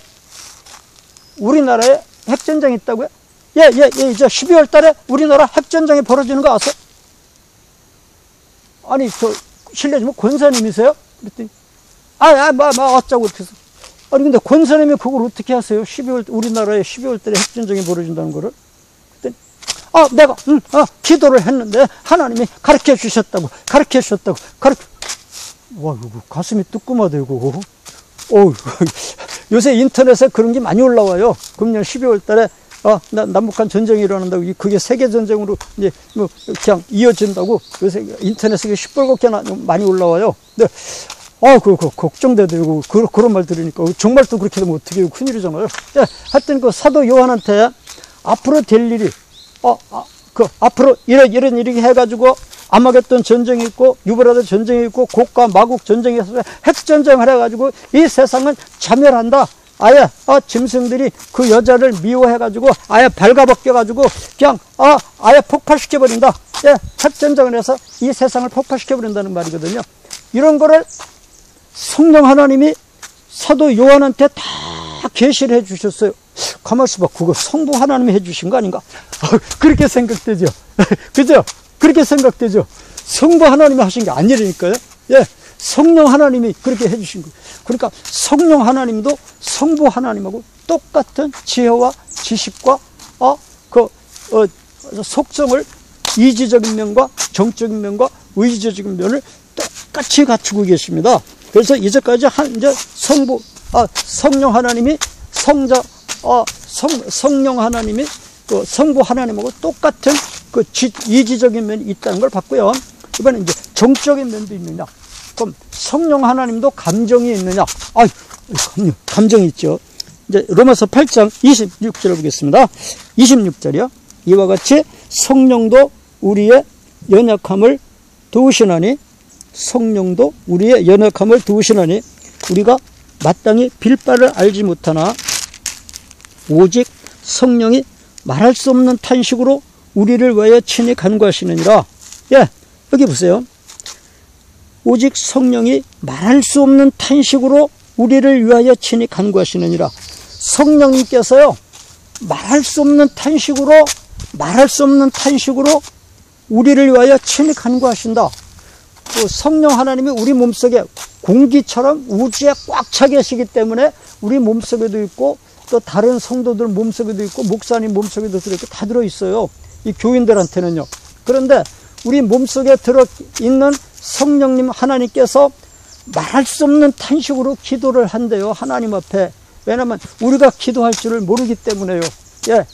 우리나라에 핵전쟁이 있다고요? 예, 이제 12월 달에 우리나라 핵전쟁이 벌어지는 거 아세요? 아니, 실례지만 권사님이세요? 그랬더니, 어쩌고 이렇게 해서. 아니, 근데 권사님이 그걸 어떻게 하세요? 우리나라에 12월 달에 핵전쟁이 벌어진다는 거를? 그랬더니, 내가, 기도를 했는데, 하나님이 가르쳐 주셨다고. 와, 이거 가슴이 뜨끔하대고. 요새 인터넷에 그런 게 많이 올라와요. 금년 12월 달에, 남북한 전쟁이 일어난다고, 그게 세계전쟁으로 이제, 그냥 이어진다고, 요새 인터넷에 시뻘겋게 많이 올라와요. 근데, 걱정되고, 그런 말 들으니까, 정말 또 그렇게 되면 어떻게 해요? 큰일이잖아요. 예, 하여튼 그 사도 요한한테 앞으로 될 일이, 앞으로 이런 일이 해가지고, 아마겟돈 전쟁이 있고, 유브라데 전쟁이 있고, 곡과 마곡 전쟁이 있어서 핵전쟁을 해가지고, 이 세상은 자멸한다. 아예, 짐승들이 그 여자를 미워해가지고, 아예 발가벗겨가지고, 그냥, 아예 폭발시켜버린다. 예, 핵전쟁을 해서 이 세상을 폭발시켜버린다는 말이거든요. 이런 거를 성령 하나님이 사도 요한한테 다 계시를 해 주셨어요. 가만히 있어봐. 그거 성부 하나님이 해주신 거 아닌가? 그렇게 생각되죠. 그죠? 그렇게 생각되죠. 성부 하나님이 하신 게 아니라니까요. 예. 성령 하나님이 그렇게 해주신 거예요. 그러니까 성령 하나님도 성부 하나님하고 똑같은 지혜와 지식과 속성을 이지적인 면과 정적인 면과 의지적인 면을 똑같이 갖추고 계십니다. 그래서 이제까지 이제 성령 하나님이 성령 하나님이 그 성부 하나님하고 똑같은 그 이지적인 면이 있다는 걸 봤고요. 이번에 이제 정적인 면도 있느냐? 그럼 성령 하나님도 감정이 있느냐? 감정이 있죠. 이제 로마서 8장 26절을 보겠습니다. 26절이요. 이와 같이 성령도 우리의 연약함을 도우시나니, 성령도 우리의 연약함을 도우시나니 우리가 마땅히 빌 바를 알지 못하나 오직 성령이 말할 수 없는 탄식으로 우리를 위하여 친히 간구하시느니라. 예, 여기 보세요. 오직 성령이 말할 수 없는 탄식으로 우리를 위하여 친히 간구하시느니라. 성령님께서요, 말할 수 없는 탄식으로 우리를 위하여 친히 간구하신다. 그 성령 하나님이 우리 몸속에 공기처럼 우주에 꽉 차 계시기 때문에 우리 몸속에도 있고 또 다른 성도들 몸속에도 있고 목사님 몸속에도 들어있고 다 들어있어요. 이 교인들한테는요. 그런데 우리 몸속에 들어있는 성령님 하나님께서 말할 수 없는 탄식으로 기도를 한대요. 하나님 앞에. 왜냐하면 우리가 기도할 줄을 모르기 때문에요. 예.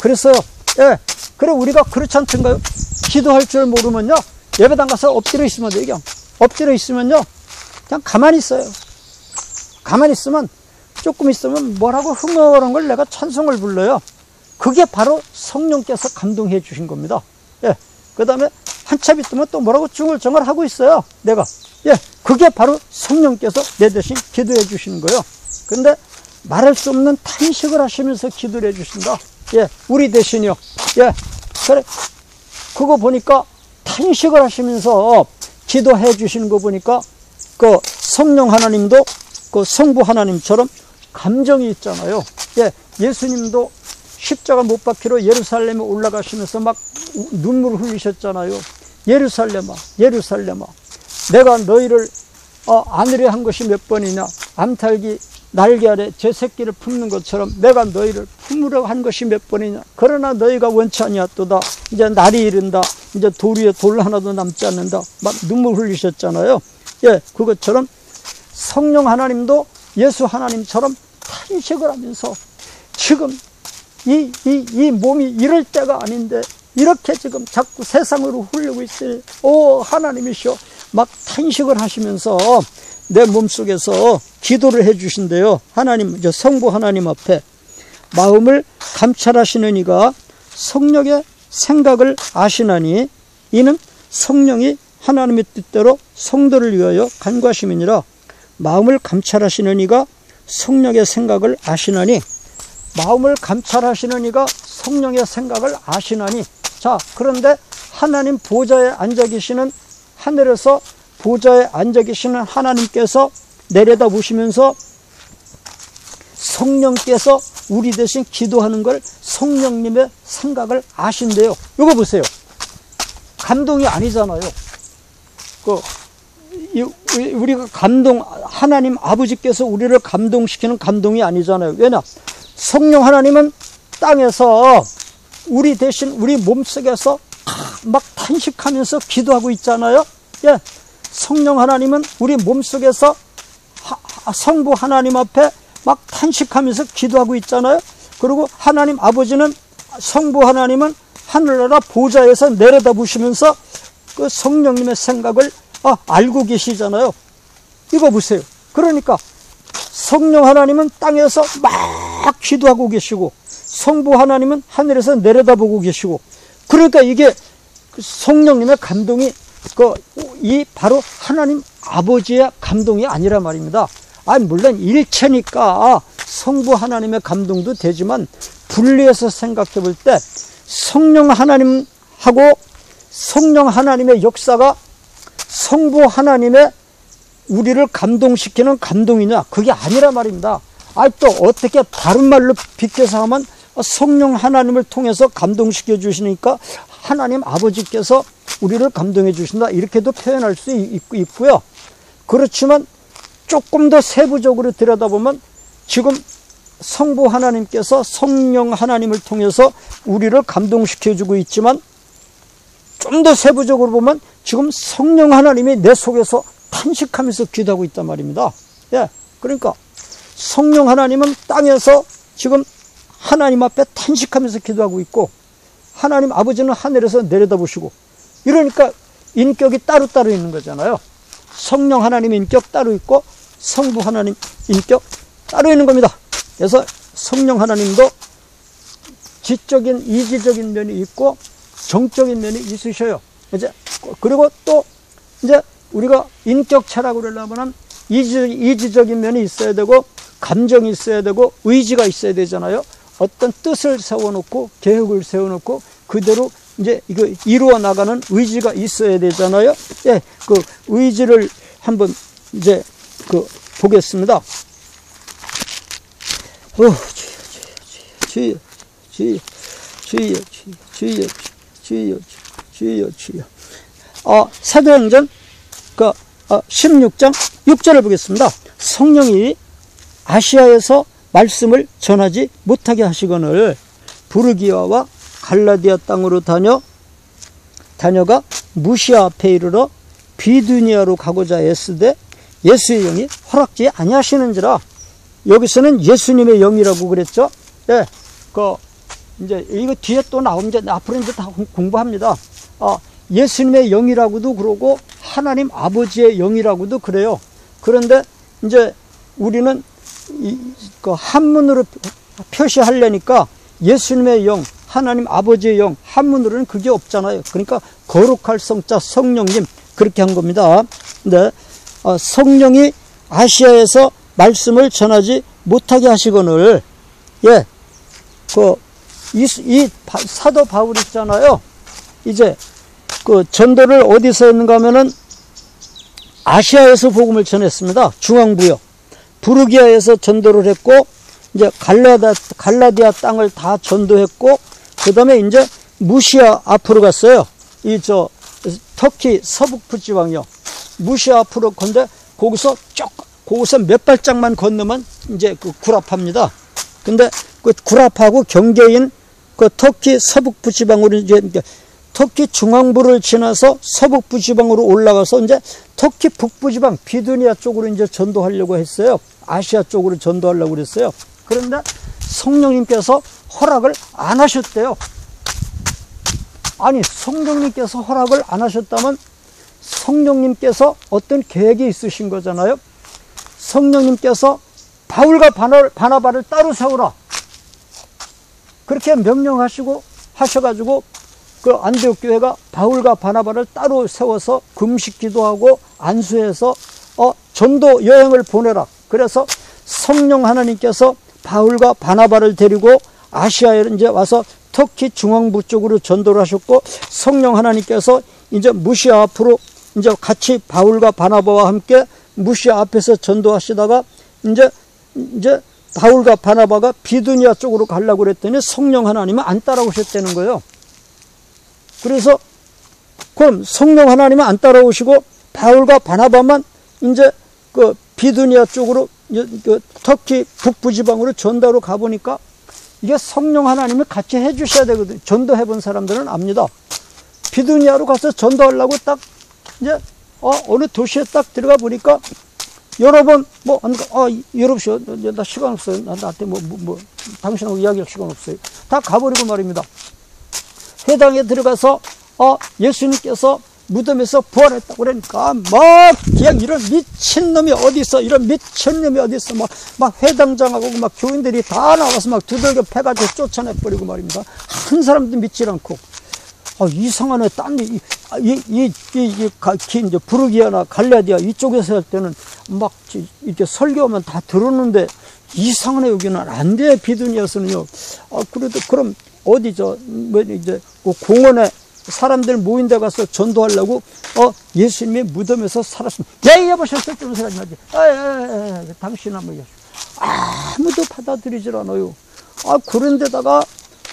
그래서요. 예. 그래 우리가 그렇지 않던가요? 기도할 줄 모르면요. 예배당 가서 엎드려 있으면 돼요. 그냥. 엎드려 있으면요. 그냥 가만히 있어요. 가만히 있으면 조금 있으면 뭐라고 흥얼흥얼 걸 내가 찬송을 불러요. 그게 바로 성령께서 감동해 주신 겁니다. 예. 그 다음에 한참 있으면 또 뭐라고 중얼중얼 하고 있어요. 내가. 예. 그게 바로 성령께서 내 대신 기도해 주시는 거예요. 근데 말할 수 없는 탄식을 하시면서 기도를 해 주신다. 예. 우리 대신이요. 예. 그래. 그거 보니까 탄식을 하시면서 기도해 주시는 거 보니까 그 성령 하나님도 그 성부 하나님처럼 감정이 있잖아요. 예. 예수님도 십자가 못 박히러 예루살렘에 올라가시면서 막 눈물을 흘리셨잖아요. 예루살렘아, 예루살렘아, 내가 너희를 안으려 한 것이 몇 번이냐? 암탉이 날개 아래 제 새끼를 품는 것처럼 내가 너희를 품으려 한 것이 몇 번이냐? 그러나 너희가 원치 아니하도다. 이제 날이 이른다. 이제 돌 위에 돌 하나도 남지 않는다. 막 눈물 흘리셨잖아요. 예, 그것처럼 성령 하나님도 예수 하나님처럼 탄식을 하면서 지금 이 몸이 이럴 때가 아닌데 이렇게 지금 자꾸 세상으로 흘리고 있으니 오 하나님이시여 막 탄식을 하시면서 내 몸속에서 기도를 해 주신대요. 하나님, 이제 성부 하나님 앞에 마음을 감찰하시는 이가 성령의 생각을 아시나니 이는 성령이 하나님의 뜻대로 성도를 위하여 간구하심이니라. 마음을 감찰하시는 이가 성령의 생각을 아시나니, 마음을 감찰하시는 이가 성령의 생각을 아시나니. 자, 그런데 하나님 보좌에 앉아 계시는, 하늘에서 보좌에 앉아 계시는 하나님께서 내려다 보시면서 성령께서 우리 대신 기도하는 걸 성령님의 생각을 아신대요. 이거 보세요. 감동이 아니잖아요. 우리가 하나님 아버지께서 우리를 감동시키는 감동이 아니잖아요. 왜냐? 성령 하나님은 땅에서 우리 대신 우리 몸속에서 막 탄식하면서 기도하고 있잖아요. 예. 성령 하나님은 우리 몸속에서 성부 하나님 앞에 막 탄식하면서 기도하고 있잖아요. 그리고 하나님 아버지는, 성부 하나님은 하늘나라 보좌에서 내려다 보시면서 그 성령님의 생각을 알고 계시잖아요. 이거 보세요. 그러니까 성령 하나님은 땅에서 막 기도하고 계시고 성부 하나님은 하늘에서 내려다보고 계시고, 그러니까 이게 성령님의 감동이 이 바로 하나님 아버지의 감동이 아니라 말입니다. 물론 일체니까 성부 하나님의 감동도 되지만 분리해서 생각해 볼 때 성령 하나님하고 성령 하나님의 역사가 성부 하나님의 우리를 감동시키는 감동이냐? 그게 아니라 말입니다. 또 어떻게 바른 말로 비켜서 하면 성령 하나님을 통해서 감동시켜 주시니까 하나님 아버지께서 우리를 감동해 주신다. 이렇게도 표현할 수 있고요. 그렇지만 조금 더 세부적으로 들여다보면 지금 성부 하나님께서 성령 하나님을 통해서 우리를 감동시켜 주고 있지만 좀 더 세부적으로 보면 지금 성령 하나님이 내 속에서 탄식하면서 기도하고 있단 말입니다. 예, 그러니까 성령 하나님은 땅에서 지금 하나님 앞에 탄식하면서 기도하고 있고 하나님 아버지는 하늘에서 내려다보시고 이러니까 인격이 따로따로 있는 거잖아요. 성령 하나님 인격 따로 있고 성부 하나님 인격 따로 있는 겁니다. 그래서 성령 하나님도 지적인 이지적인 면이 있고 정적인 면이 있으셔요. 이제 그리고 또 이제 우리가 인격 철학을 하려면 이지적인 면이 있어야 되고 감정이 있어야 되고 의지가 있어야 되잖아요. 어떤 뜻을 세워놓고 계획을 세워놓고 그대로 이제 이거 이루어 나가는 의지가 있어야 되잖아요. 예, 그 의지를 한번 이제 보겠습니다. 주여. 사도행전 16장 6절을 보겠습니다. 성령이 아시아에서 말씀을 전하지 못하게 하시거늘 부르기아와 갈라디아 땅으로 다녀가 무시아 앞에 이르러 비두니아로 가고자 애쓰되 예수의 영이 허락지 아니하시는지라. 여기서는 예수님의 영이라고 그랬죠. 예, 이제 이거 뒤에 또 나오면 앞으로 이제 다 공부합니다. 예수님의 영이라고도 그러고 하나님 아버지의 영이라고도 그래요. 그런데 이제 우리는 한문으로 표시하려니까 예수님의 영, 하나님 아버지의 영, 한문으로는 그게 없잖아요. 그러니까 거룩할 성자 성령님 그렇게 한 겁니다. 근데 성령이 아시아에서 말씀을 전하지 못하게 하시거늘, 예, 이 사도 바울 있잖아요. 이제 전도를 어디서 했는가 하면은 아시아에서 복음을 전했습니다. 중앙부요. 부르기아에서 전도를 했고, 이제 갈라디아 땅을 다 전도했고, 그 다음에 이제 무시아 앞으로 갔어요. 터키 서북부 지방이요. 무시아 앞으로 건데, 거기서 몇 발짝만 건너면 이제 구랍합니다. 근데 구랍하고 경계인 터키 서북부 지방으로 이제 터키 중앙부를 지나서 서북부 지방으로 올라가서 이제 터키 북부 지방 비두니아 쪽으로 이제 전도하려고 했어요. 아시아 쪽으로 전도하려고 그랬어요. 그런데 성령님께서 허락을 안 하셨대요. 아니, 성령님께서 허락을 안 하셨다면 성령님께서 어떤 계획이 있으신 거잖아요. 성령님께서 바울과 바나바를 따로 세우라. 그렇게 하셔가지고 안디옥 교회가 바울과 바나바를 따로 세워서 금식 기도하고 안수해서 전도 여행을 보내라. 그래서 성령 하나님께서 바울과 바나바를 데리고 아시아에 이제 와서 터키 중앙부 쪽으로 전도를 하셨고, 성령 하나님께서 이제 무시아 앞으로 이제 같이 바울과 바나바와 함께 무시아 앞에서 전도하시다가 이제 바울과 바나바가 비두니아 쪽으로 가려고 그랬더니 성령 하나님은 안 따라오셨다는 거예요. 그래서 그럼 성령 하나님은 안 따라오시고 바울과 바나바만 이제 비두니아 쪽으로 터키 북부 지방으로 전도로 가보니까 이게 성령 하나님이 같이 해주셔야 되거든요. 전도해 본 사람들은 압니다. 비두니아로 가서 전도하려고 딱 이제 어느 도시에 딱 들어가 보니까 여러 번 여러분시오, 나 시간 없어요. 나한테 당신하고 이야기할 시간 없어요. 다 가버리고 말입니다. 회당에 들어가서 예수님께서 무덤에서 부활했다고 그러니까 그냥 이런 미친놈이 어딨어, 이런 미친놈이 어딨어, 막 회당장하고 막 교인들이 다 나와서 막 두들겨 패가지고 쫓아내버리고 말입니다. 한 사람도 믿질 않고, 이상하네. 이제 부르기아나 갈라디아 이쪽에서 할 때는 막 이렇게 설교하면 다 들었는데 이상하네. 여기는 안 돼. 비두니아에서는요. 그래도 그럼 어디죠? 이제 공원에 사람들 모인 데 가서 전도하려고 예수님이 무덤에서 살았습니다. 여보셨어? 좀 사람이 하지. 당신 한번 아무도 받아들이질 않아요. 그런데다가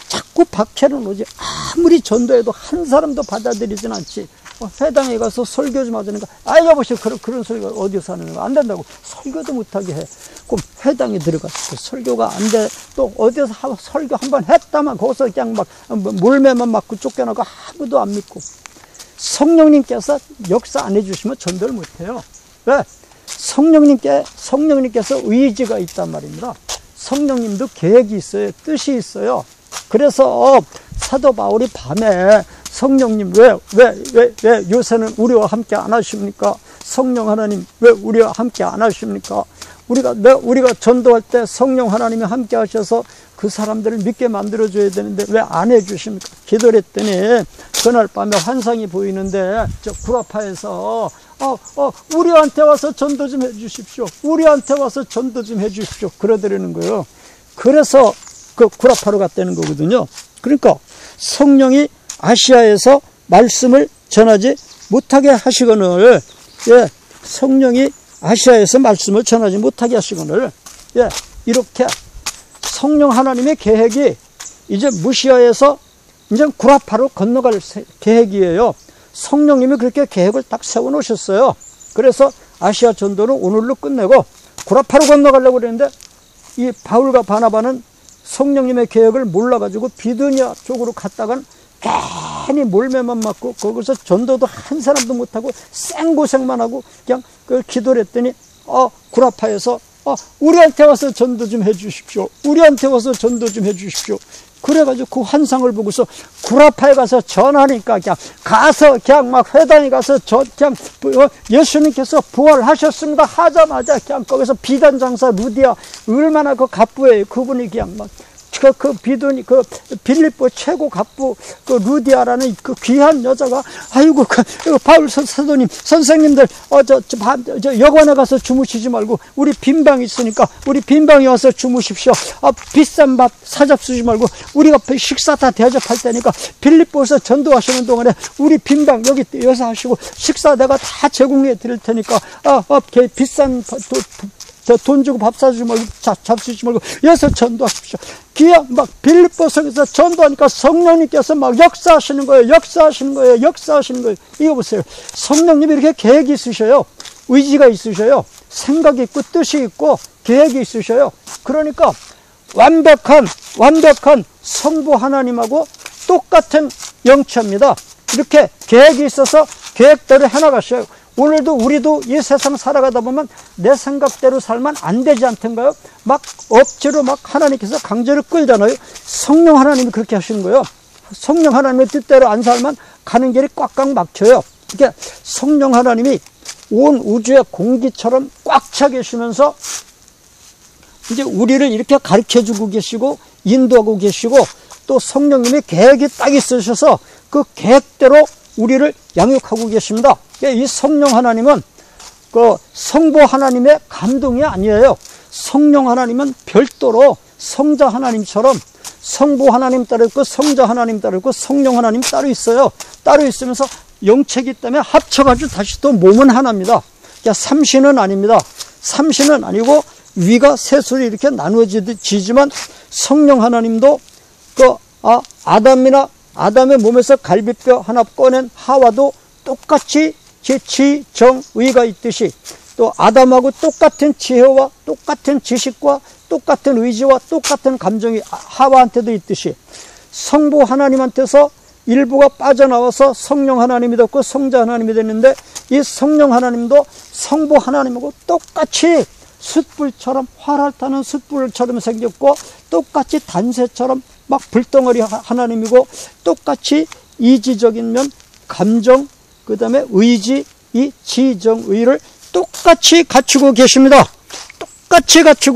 자꾸 박해를 오지. 아무리 전도해도 한 사람도 받아들이진 않지. 회당에 가서 설교 좀 하자니까, 여보세요, 그런 설교 어디서 하는 거 안 된다고. 설교도 못하게 해. 그럼 회당에 들어가서 설교가 안 돼. 또 어디서 설교 한번 했다만 거기서 그냥 막 몰매만 맞고 쫓겨나고 아무도 안 믿고. 성령님께서 역사 안 해주시면 전도를 못해요. 왜? 성령님께서 의지가 있단 말입니다. 성령님도 계획이 있어요. 뜻이 있어요. 그래서 사도 바울이 밤에 성령님 왜 요새는 우리와 함께 안 하십니까? 성령 하나님 왜 우리와 함께 안 하십니까? 우리가 전도할 때 성령 하나님이 함께 하셔서 그 사람들을 믿게 만들어줘야 되는데 왜 안 해주십니까? 기도를 했더니 그날 밤에 환상이 보이는데 저 구라파에서 우리한테 와서 전도 좀 해주십시오. 우리한테 와서 전도 좀 해주십시오. 그러더라는 거예요. 그래서 그 구라파로 갔다는 거거든요. 그러니까 성령이 아시아에서 말씀을 전하지 못하게 하시거늘, 성령이 아시아에서 말씀을 전하지 못하게 하시거늘, 이렇게 성령 하나님의 계획이 이제 무시아에서 이제 구라파로 건너갈 계획이에요. 성령님이 그렇게 계획을 딱 세워 놓으셨어요. 그래서 아시아 전도는 오늘로 끝내고 구라파로 건너가려고 그랬는데 이 바울과 바나바는 성령님의 계획을 몰라가지고 비두니아 쪽으로 갔다간 괜히 몰매만 맞고 거기서 전도도 한 사람도 못하고 생고생만 하고 그냥 그걸 기도를 했더니 구라파에서 우리한테 와서 전도 좀 해주십시오. 우리한테 와서 전도 좀 해주십시오. 그래가지고 그 환상을 보고서 구라파에 가서 전하니까 그냥 막 회당에 가서 그냥 예수님께서 부활하셨습니다 하자마자 그냥 거기서 비단 장사 루디아 얼마나 그 갑부예요. 그분이 그냥 막 그 비두니 그 빌립보 최고 갑부 그 루디아라는 그 귀한 여자가 아이고 바울 사도님 선생님들 저 여관에 가서 주무시지 말고 우리 빈방 있으니까 우리 빈방에 와서 주무십시오. 비싼 밥 사잡수지 말고 우리가 식사 다 대접할 테니까 빌립보에서 전도하시는 동안에 우리 빈방 여기서 하시고 식사 내가 다 제공해 드릴 테니까 비싼 돈 주고 밥 사주지 말고 잡수지 말고 여기서 전도하십시오. 그냥 막 빌립보에서 전도하니까 성령님께서 막 역사하시는 거예요. 이거 보세요. 성령님이 이렇게 계획이 있으셔요. 의지가 있으셔요. 생각이 있고 뜻이 있고 계획이 있으셔요. 그러니까 완벽한 성부 하나님하고 똑같은 영체입니다. 이렇게 계획이 있어서 계획대로 해나가셔요. 오늘도 우리도 이 세상 살아가다 보면 내 생각대로 살면 안 되지 않던가요? 막 억지로 막 하나님께서 강제로 끌잖아요. 성령 하나님이 그렇게 하시는 거예요. 성령 하나님의 뜻대로 안 살면 가는 길이 꽉꽉 막혀요. 이게 성령 하나님이 온 우주의 공기처럼 꽉 차 계시면서 이제 우리를 이렇게 가르쳐주고 계시고 인도하고 계시고 또 성령님의 계획이 딱 있으셔서 그 계획대로 우리를 양육하고 계십니다. 이 성령 하나님은 그 성부 하나님의 감동이 아니에요. 성령 하나님은 별도로 성자 하나님처럼 성부 하나님 따로 있고 성자 하나님 따로 있고 성령 하나님 따로 있어요. 따로 있으면서 영체이기 때문에 합쳐가지고 다시 또 몸은 하나입니다. 그러니까 삼신은 아닙니다. 삼신은 아니고 위가 셋으로 이렇게 나누어지지만 성령 하나님도 그 아담의 몸에서 갈비뼈 하나 꺼낸 하와도 똑같이 지정의가 있듯이 또 아담하고 똑같은 지혜와 똑같은 지식과 똑같은 의지와 똑같은 감정이 하와한테도 있듯이 성부 하나님한테서 일부가 빠져나와서 성령 하나님이 됐고 성자 하나님이 됐는데 이 성령 하나님도 성부 하나님하고 똑같이 숯불처럼 활활 타는 숯불처럼 생겼고 똑같이 단새처럼 막 불덩어리 하나님이고 똑같이 이지적인 면 감정 그 다음에 의지 이 지정의를 똑같이 갖추고 계십니다. 똑같이 갖추고